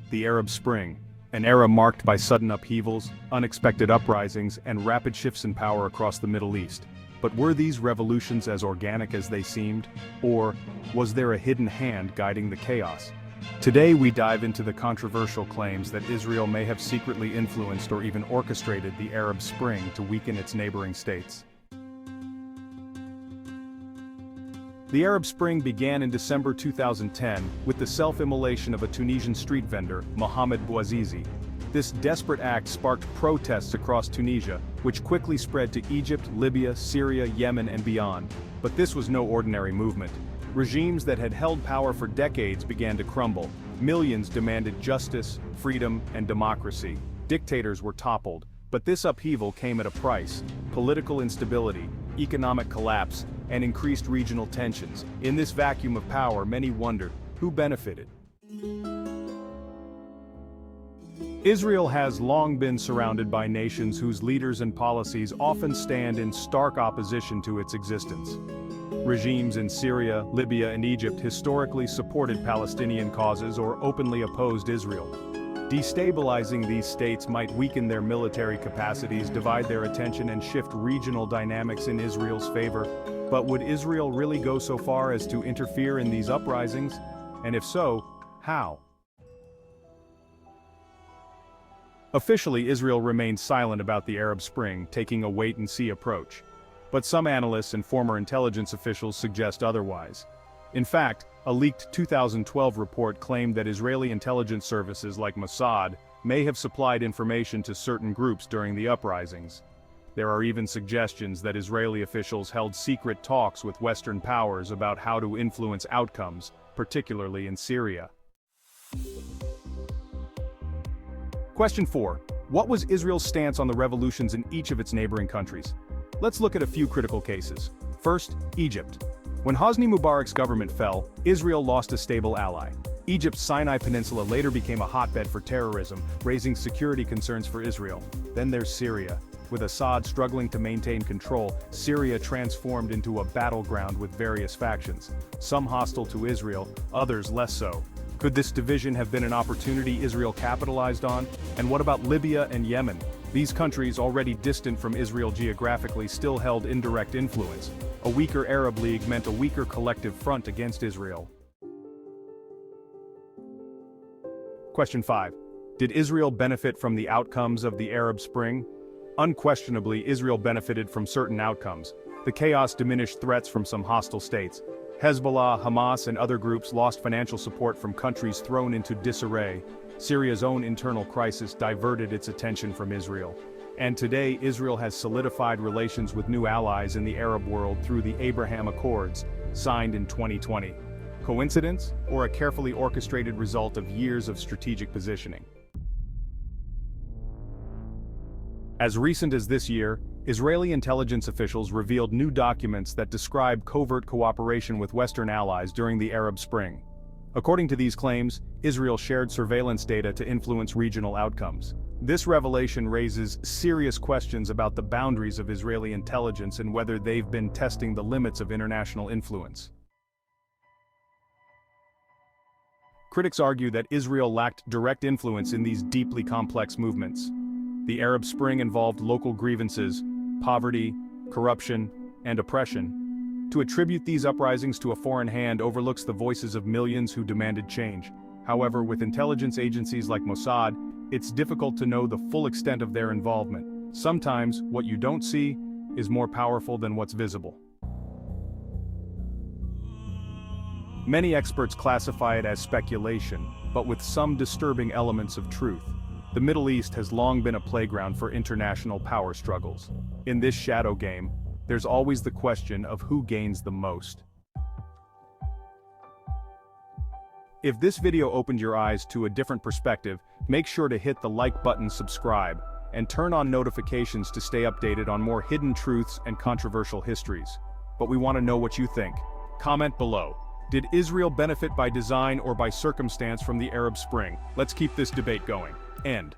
the Arab Spring, an era marked by sudden upheavals, unexpected uprisings, and rapid shifts in power across the Middle East. But were these revolutions as organic as they seemed? Or was there a hidden hand guiding the chaos? Today we dive into the controversial claims that Israel may have secretly influenced or even orchestrated the Arab Spring to weaken its neighboring states. The Arab Spring began in December 2010 with the self-immolation of a Tunisian street vendor, Mohamed Bouazizi. This desperate act sparked protests across Tunisia, which quickly spread to Egypt, Libya, Syria, Yemen, and beyond. But this was no ordinary movement. Regimes that had held power for decades began to crumble. Millions demanded justice, freedom, and democracy. Dictators were toppled. But this upheaval came at a price: political instability, economic collapse, and increased regional tensions. In this vacuum of power, many wondered, who benefited? Israel has long been surrounded by nations whose leaders and policies often stand in stark opposition to its existence. Regimes in Syria, Libya, and Egypt historically supported Palestinian causes or openly opposed Israel. Destabilizing these states might weaken their military capacities, divide their attention, and shift regional dynamics in Israel's favor. But would Israel really go so far as to interfere in these uprisings? And if so, how? Officially, Israel remained silent about the Arab Spring, taking a wait-and-see approach. But some analysts and former intelligence officials suggest otherwise. In fact, a leaked 2012 report claimed that Israeli intelligence services like Mossad may have supplied information to certain groups during the uprisings. There are even suggestions that Israeli officials held secret talks with Western powers about how to influence outcomes, particularly in Syria. Question 4. What was Israel's stance on the revolutions in each of its neighboring countries? Let's look at a few critical cases. First, Egypt. When Hosni Mubarak's government fell, Israel lost a stable ally. Egypt's Sinai Peninsula later became a hotbed for terrorism, raising security concerns for Israel. Then there's Syria. With Assad struggling to maintain control, Syria transformed into a battleground with various factions, some hostile to Israel, others less so. Could this division have been an opportunity Israel capitalized on? And what about Libya and Yemen? These countries, already distant from Israel geographically, still held indirect influence. A weaker Arab League meant a weaker collective front against Israel. Question 5. Did Israel benefit from the outcomes of the Arab Spring? Unquestionably, Israel benefited from certain outcomes. The chaos diminished threats from some hostile states. Hezbollah, Hamas, and other groups lost financial support from countries thrown into disarray. Syria's own internal crisis diverted its attention from Israel. And today, Israel has solidified relations with new allies in the Arab world through the Abraham Accords, signed in 2020. Coincidence, or a carefully orchestrated result of years of strategic positioning? As recent as this year, Israeli intelligence officials revealed new documents that describe covert cooperation with Western allies during the Arab Spring. According to these claims, Israel shared surveillance data to influence regional outcomes. This revelation raises serious questions about the boundaries of Israeli intelligence and whether they've been testing the limits of international influence. Critics argue that Israel lacked direct influence in these deeply complex movements. The Arab Spring involved local grievances, poverty, corruption, and oppression. To attribute these uprisings to a foreign hand overlooks the voices of millions who demanded change. However, with intelligence agencies like Mossad, it's difficult to know the full extent of their involvement. Sometimes, what you don't see is more powerful than what's visible. Many experts classify it as speculation, but with some disturbing elements of truth. The Middle East has long been a playground for international power struggles. In this shadow game, there's always the question of who gains the most. If this video opened your eyes to a different perspective, make sure to hit the like button, subscribe, and turn on notifications to stay updated on more hidden truths and controversial histories. But we want to know what you think. Comment below. Did Israel benefit by design or by circumstance from the Arab Spring? Let's keep this debate going. End.